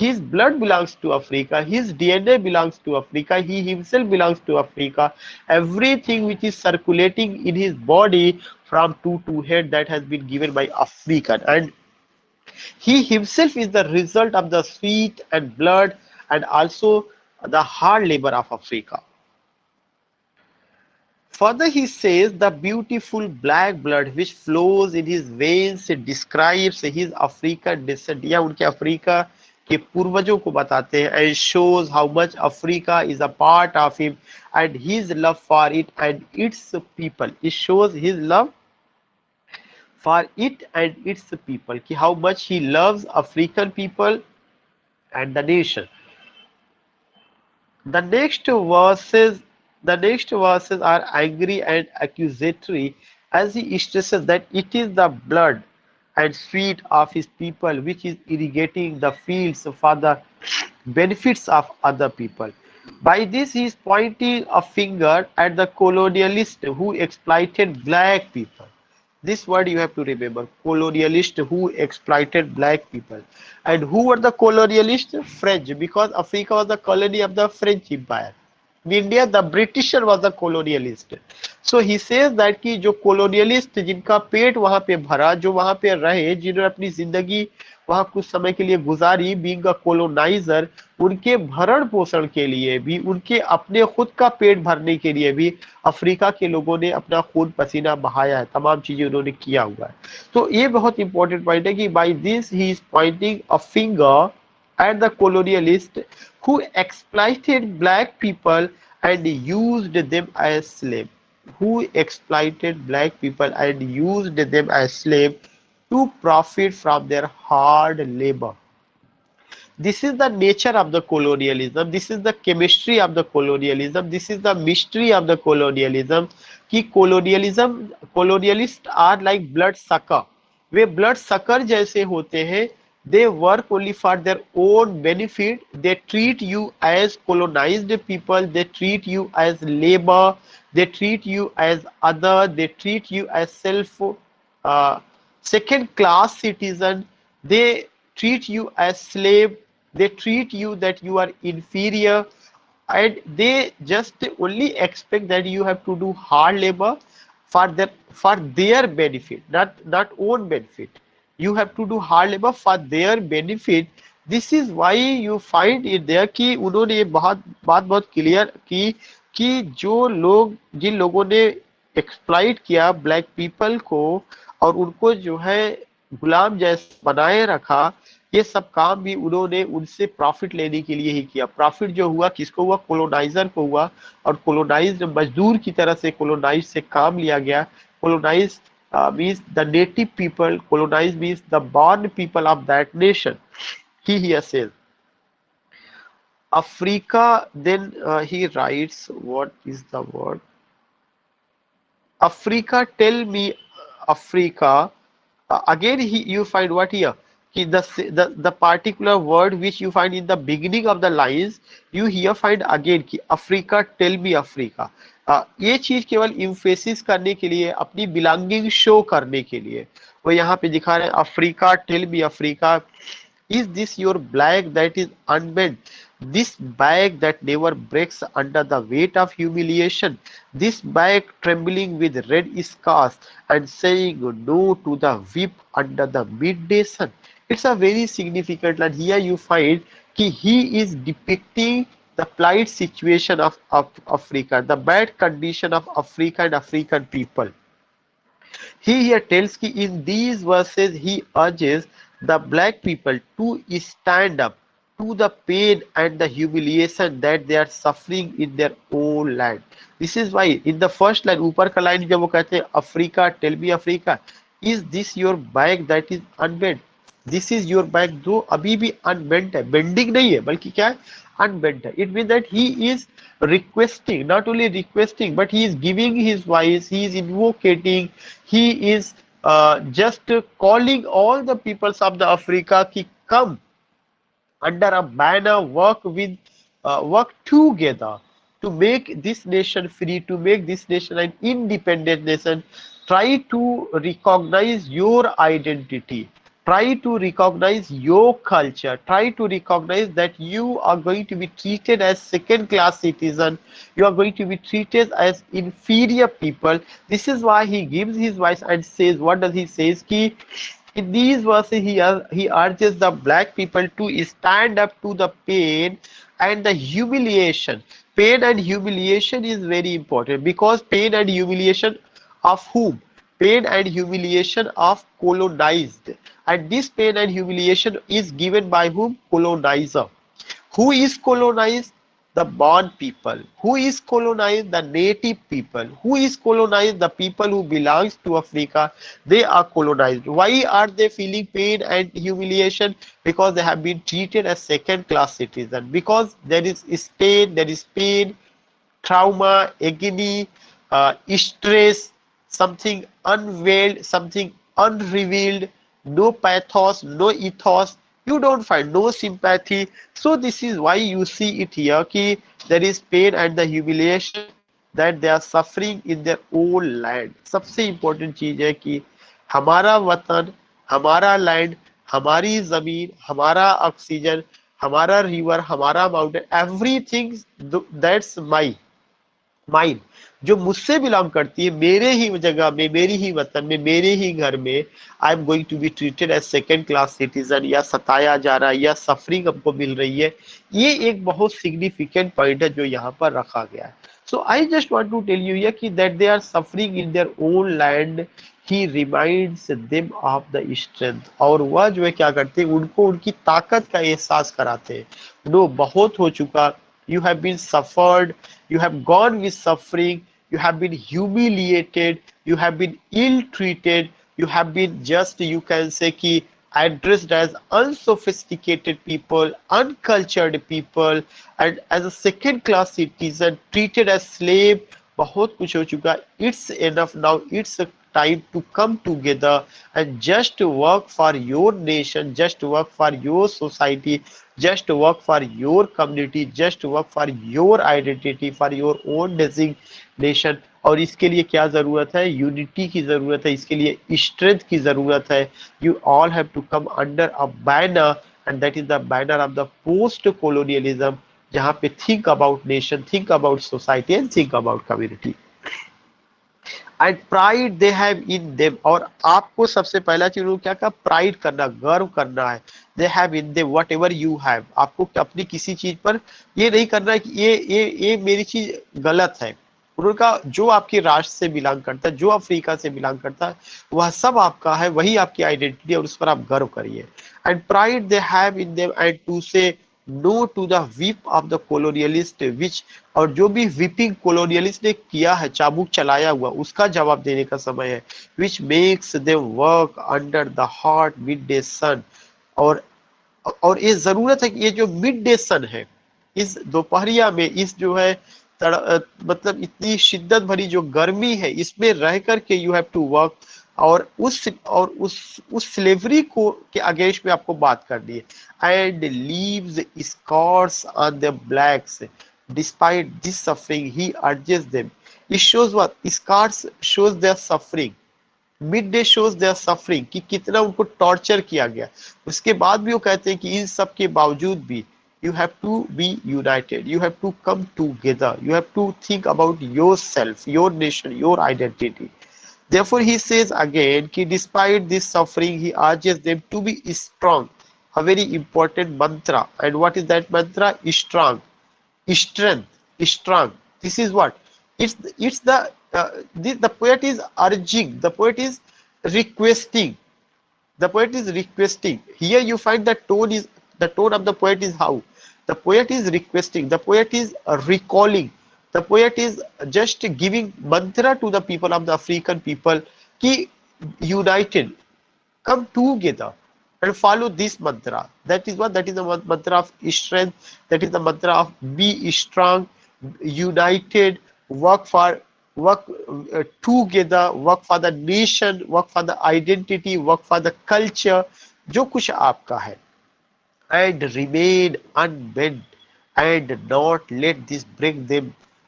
his blood belongs to Africa, his DNA belongs to Africa, he himself belongs to Africa. Everything which is circulating in his body from toe to head, that has been given by African, and he himself is the result of the sweat and blood and also the hard labor of Africa. Further, he says the beautiful black blood which flows in his veins describes his African descent. या उनके Africa के पूर्वजों को बताते हैं, and shows how much Africa is a part of him and his love for it and its people. It shows his love for it and its people, कि how much he loves African people and the nation. The next verses the next verses are angry and accusatory as he stresses that it is the blood and sweat of his people which is irrigating the fields for the benefits of other people. By this he is pointing a finger at the colonialists who exploited black people. This word you have to remember, colonialists who exploited black people. And who were the colonialists? French, because Africa was the colony of the French Empire. In India, the Britisher was the colonialist. So he says that कि जो colonialist जिनका पेट वहां पे भरा, जो वहां पे रहे, जिन्होंने अपनी जिंदगी वहां कुछ समय के लिए गुजारी, बीइंग अ कोलोनाइजर, उनके भरण पोषण के लिए भी, उनके अपने खुद का पेट भरने के लिए भी अफ्रीका के लोगों ने अपना खून पसीना बहाया है, तमाम चीजें उन्होंने किया हुआ है. तो ये बहुत इंपॉर्टेंट पॉइंट है कि by this he is pointing a finger at the colonialists who exploited black people and used them as slaves. Who exploited black people and used them as slaves to profit from their hard labor. This is the nature of the colonialism. This is the chemistry of the colonialism. This is the mystery of the colonialism. कि colonialists are like blood sucker. Way blood sucker जैसे होते हैं. They work only for their own benefit. They treat you as colonized people. They treat you as labor. They treat you as other. They treat you as uh, second class citizen. They treat you as slave. They treat you that you are inferior, and they just only expect that you have to do hard labor for their benefit, not own benefit. You have to do hard labor for their benefit. This is why you find it there कि उन्होंने ये बात बहुत clear की कि जो लोग जिन लोगों ने एक्सप्लॉइट किया ब्लैक पीपल को और उनको जो है गुलाम जैसे बनाए रखा, ये सब काम भी उन्होंने उनसे प्रॉफिट लेने के लिए ही किया. प्रॉफिट जो हुआ किसको हुआ? कोलोनाइजर को हुआ, और कोलोनाइज मजदूर की तरह से कोलोनाइज से काम लिया गया. Colonise means the native people, colonized means the born people of that nation. He here says Africa, then he writes, what is the word? Africa, tell me, Africa. Again, you find what here? The particular word which you find in the beginning of the lines, you here find again कि Africa, tell me Africa. ये चीज केवल emphasis करने के लिए, अपनी belonging show करने के लिए वो यहाँ पे दिखा रहे हैं. Africa, tell me Africa, is this your black that is unbent? This back that never breaks under the weight of humiliation? This back trembling with red scars and saying no to the whip under the midday sun? It's a very significant line. Here you find that he is depicting the plight situation of Africa, the bad condition of Africa and African people. He here tells that in these verses he urges the black people to stand up to the pain and the humiliation that they are suffering in their own land. This is why in the first line, ऊपर का line जब वो कहते हैं Africa, tell me Africa, is this your back that is unbent? This is your back जो अभी भी unbent है, bending नहीं है बल्कि क्या है, unbent है. It means that he is requesting, not only requesting, but he is giving his voice, he is invocating, he is just calling all the peoples of the Africa ki come under a banner, work together to make this nation free, to make this nation an independent nation. Try to recognize your identity. Try to recognize your culture. Try to recognize that you are going to be treated as second class citizen. You are going to be treated as inferior people. This is why he gives his voice and says, what does he say? Ki, in these verses, he urges the black people to stand up to the pain and the humiliation. Pain and humiliation is very important, because pain and humiliation of whom? Pain and humiliation of colonized. And this pain and humiliation is given by whom? Colonizer. Who is colonized? The born people. Who is colonized? The native people. Who is colonized? The people who belongs to Africa. They are colonized. Why are they feeling pain and humiliation? Because they have been treated as second class citizens. Because there is stain, there is pain, trauma, agony, stress, something unveiled, something unrevealed, no pathos, no ethos. You don't find no sympathy. So this is why you see it here कि there is pain and the humiliation that they are suffering in their own land. सबसे important चीज है कि हमारा वतन, हमारा land, हमारी जमीन, हमारा ऑक्सीजन, हमारा रिवर, हमारा mountain, everything that's my mine, जो मुझसे बिलोंग करती है, मेरे ही जगह में, मेरी ही वतन में, मेरे ही घर में, I am going to be treated as second class citizen, या सताया जा रहा है, या सफरिंग हमको मिल रही है। ये एक बहुत सिग्निफिकेंट पॉइंट है जो यहाँ पर रखा गया है। So I just want to tell you कि that they are suffering in their own land, he reminds them of the strength. और वह जो है क्या करते हैं, उनको उनकी ताकत का एहसास कराते हैं। नो, बहुत हो चुका, you have been suffered, you have gone with suffering, you have been humiliated, you have been ill treated, you have been just, you can say ki addressed as unsophisticated people, uncultured people, and as a second class citizen, treated as slave। बहुत कुछ हो चुका, it's enough now, it's a time to come together and just work for your nation, just work for your society, just work for your community, just work for your identity, for your own designation। और इसके लिए क्या जरूरत है? Unity की जरूरत है, इसके लिए स्ट्रेंथ की जरूरत है। You all have to come under a banner, and that is the banner of the post colonialism, जहाँ पे think about nation, think about society and think about community and pride they have in them. और आपको सबसे पहला चीज क्या कहा? Pride करना, गर्व करना है। दे have in them what ever you have. आपको अपनी किसी चीज पर ये नहीं करना है कि ये मेरी चीज गलत है। उन्होंने कहा जो आपके राष्ट्र से बिलोंग करता है, जो अफ्रीका से बिलोंग करता है, वह सब आपका है, वही आपकी आइडेंटिटी है, और उस पर आप गर्व करिए। And pride they have in them and to say no to the whip of the colonialist which. और जो भी विपिंग कोलोनियलिस्ट ने किया है, चाबुक चलाया हुआ, उसका जवाब देने का समय है। Which makes them work under the hot midday sun. और ये जरूरत है कि ये जो मिड डे सन है, इस दोपहरिया में, इस जो है मतलब इतनी शिद्दत भरी जो गर्मी है, इसमें रह करके यू हैव टू वर्क। और उस स्लेवरी को के अगेंस्ट में आपको बात करनी है। And leaves scars on the blacks despite this suffering he urges them. It shows what? Scars shows their suffering, midday shows their suffering, कि कितना उनको टॉर्चर किया गया। उसके बाद भी वो कहते हैं कि इन सब के बावजूद भी you have to be united, you have to come together, you have to think about yourself, your nation, your identity। Therefore he says again कि despite this suffering he urges them to be strong, a very important mantra। and what is that mantra? Strong, strength, strong। this is what it's the poet is urging, the poet is requesting, the poet is requesting here. You find the tone is, the tone of the poet is how the poet is requesting, the poet is recalling, the poet is just giving mantra to the people of the African people ki united, come together and follow this mantra। that is what, that is the mantra of strength, that is the mantra of be strong, united, work for, work together, work for the nation, work for the identity, work for the culture, जो कुछ आपका है। and remain unbent and not let this break them।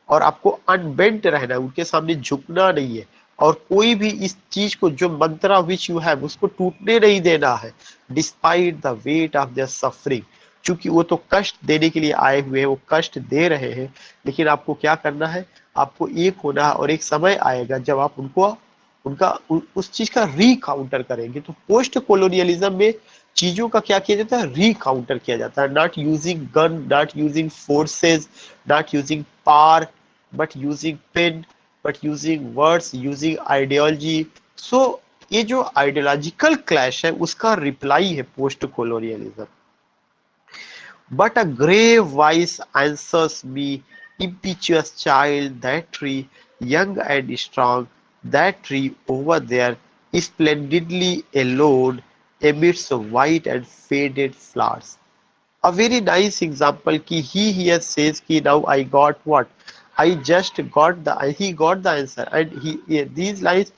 और आपको अनबेंट रहना है, उनके सामने झुकना नहीं है, और कोई भी इस चीज को जो मंत्रा विच यू हैव उसको टूटने नहीं देना है, despite the weight of their suffering. क्योंकि वो तो कष्ट देने के लिए आए हुए हैं, वो कष्ट दे रहे हैं, लेकिन आपको क्या करना है, आपको एक होना है, और एक समय आएगा जब आप उनको उनका उस चीज का रीकाउंटर करेंगे। तो पोस्ट कोलोनियलिज्म में चीजों का क्या किया जाता है, रीकाउंटर किया जाता है, not using gun, not using forces, not using power, but using pen, but using words, using ideology. So ये जो आइडियोलॉजिकल क्लैश है उसका रिप्लाई है post colonialism. But a grave voice answers me, impetuous child, that tree, young and strong, that tree over there, splendidly alone amidst white and faded flowers. A very nice example ki he here says ki now I got what? I just got he got the answer, and these lines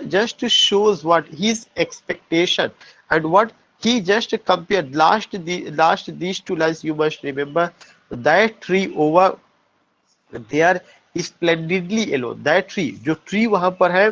just shows what his expectation, and what he just compared last these two lines you must remember. That tree over there splendidly alone, that tree जो tree वहां पर है,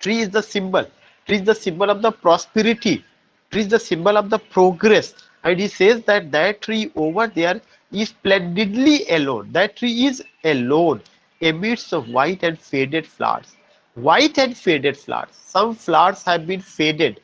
tree is the symbol, tree is the symbol of the prosperity, tree is the symbol of the progress. And he says that that tree over there is splendidly alone, that tree is alone amidst of white and faded flowers. White and faded flowers, some flowers have been faded,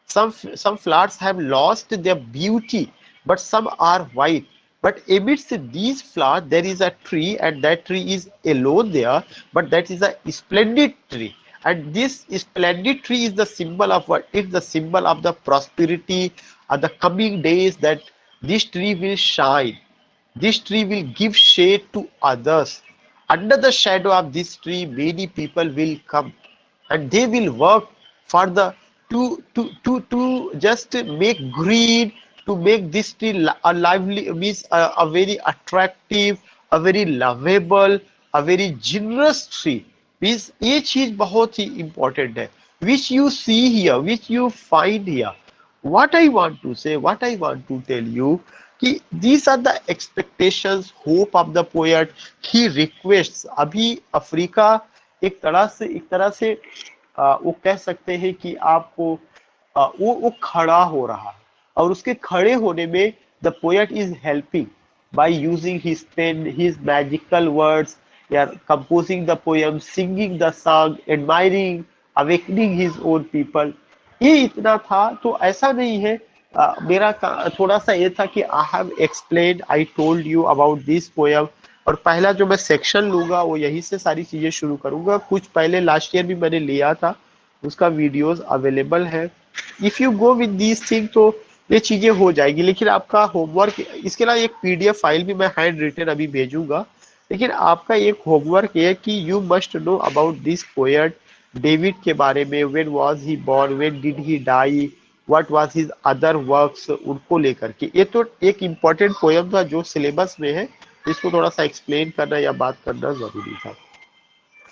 some flowers have lost their beauty, but some are white. But amidst these flowers, there is a tree, and that tree is alone there, but that is a splendid tree. And this splendid tree is the symbol of what? It's the symbol of the prosperity of the coming days, that this tree will shine. This tree will give shade to others. Under the shadow of this tree, many people will come, and they will work for the to just make green, to make this tree a lively, means a very attractive, a very lovable, a very generous tree, means ये चीज बहुत ही important है, which you see here, which you find here. What I want to say, what I want to tell you, कि these are the expectations, hope of the poet. He requests, अभी Africa एक तरह से वो कह सकते हैं कि आपको वो खड़ा हो रहा है, और उसके खड़े होने में the poet is helping by using his pen, his magical words, yeah, composing the poem, singing the song, admiring, awakening his own people. ये इतना था, तो ऐसा नहीं है। मेरा थोड़ा सा ये था कि I have explain, I told you about this poem, और पहला जो मैं सेक्शन लूंगा वो यहीं से सारी चीजें शुरू करूंगा। कुछ पहले लास्ट ईयर भी मैंने लिया था, उसका वीडियोस अवेलेबल है। If you go with these thing तो ये चीजें हो जाएगी, लेकिन आपका होमवर्क इसके अलावा एक पीडीएफ फाइल भी मैं हैंड रिटन अभी भेजूंगा। लेकिन आपका एक होमवर्क है कि you must know about this poet David के बारे में, when was he born, when did he die, what was his other works, उनको लेकर के। ये तो एक इम्पोर्टेंट पोएम था जो सिलेबस में है, इसको थोड़ा सा एक्सप्लेन करना या बात करना जरूरी था।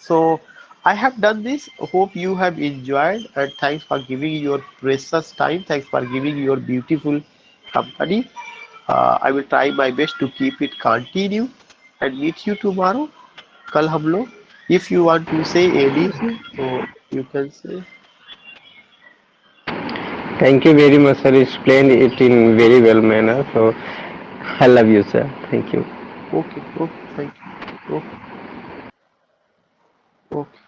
So I have done this. Hope you have enjoyed, and thanks for giving your precious time. Thanks for giving your beautiful company. I will try my best to keep it continue and meet you tomorrow. कल हम लोग, if you want to say anything, so you can say. Thank you very much, sir. Explained it in very well manner. So I love you, sir. Thank you. Okay, okay, thank you. Okay, okay.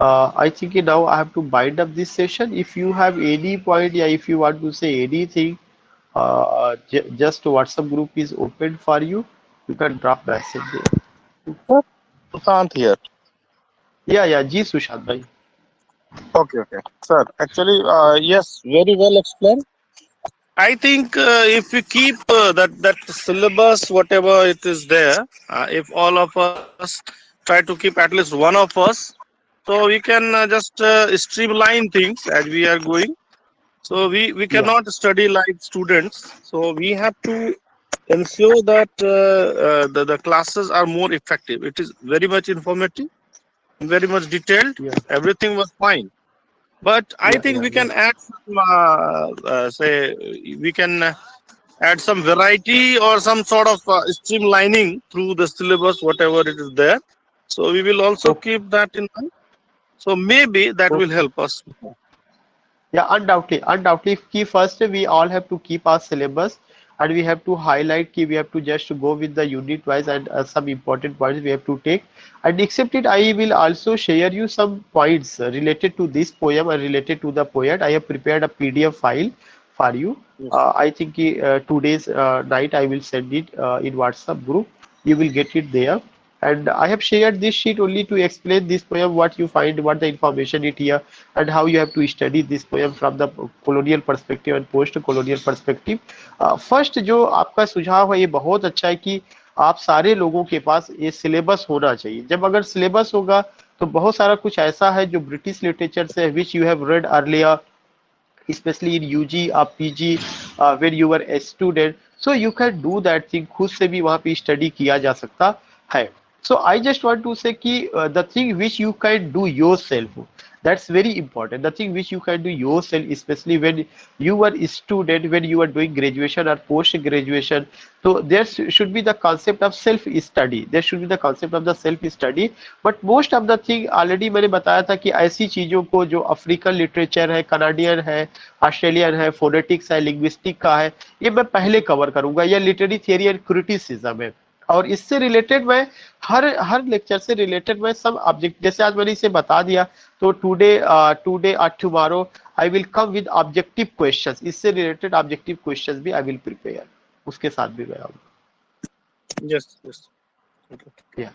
I think now I have to bind up this session. If you have any point, yeah, if you want to say anything, just WhatsApp group is open for you. You can drop message there. Sir, Sushant here. Yeah, yeah, Ji Sushant bhai. Okay, okay. Sir, actually, yes, very well explained. I think if we keep that syllabus, whatever it is there, if all of us try to keep at least one of us, so we can just streamline things as we are going. So we Yeah, cannot study like students. So we have to ensure that the classes are more effective. It is very much informative, very much detailed. yeah, Everything was fine. But I yeah, think yeah, we yeah. can add some, say, we can add some variety or some sort of streamlining through the syllabus, whatever it is there. So we will also Okay. keep that in mind. So maybe that will Okay. help us. Yeah, undoubtedly, undoubtedly. Key first, we all have to keep our syllabus, and we have to highlight key. We have to just go with the unit wise and some important points we have to take. And except it, I will also share you some points related to this poem and related to the poet. I have prepared a PDF file for you. Yes. I think today's night I will send it in WhatsApp group. You will get it there. And I have shared this sheet only to explain this poem, what you find, what the information it here, and how you have to study this poem from the colonial perspective and post colonial perspective. First जो आपका सुझाव है ये बहुत अच्छा है कि आप सारे लोगों के पास ये सिलेबस होना चाहिए। जब अगर सिलेबस होगा तो बहुत सारा कुछ ऐसा है जो ब्रिटिश लिटरेचर से which you have read earlier, especially in UG or PG, when you were a student, so you can do that thing, खुद से भी वहाँ पे स्टडी किया जा सकता है। So I just want to say कि the thing which you can do yourself, that's very important. The thing which you can do yourself, especially when you are a student, when you are doing graduation or post graduation, so there should be the concept of self study. There should be the concept of the self study. But most of the thing already मैंने बताया था कि ऐसी चीजों को जो African literature है, Canadian है, ऑस्ट्रेलियन है, फोनेटिक्स है, लिंग्विस्टिक का है, ये मैं पहले कवर करूंगा। यह लिटरेरी थियरी एंड क्रिटिसिज्म है, और इससे रिलेटेड मैं हर हर लेक्चर से रिलेटेड मैं सब ऑब्जेक्ट, जैसे आज मैंने इसे बता दिया, तो टुडे और tomorrow I will come with objective questions, इससे रिलेटेड ऑब्जेक्टिव क्वेश्चंस भी आई विल प्रिपेयर, उसके साथ भी मैं आऊंगा। Yes. Yes. Okay. या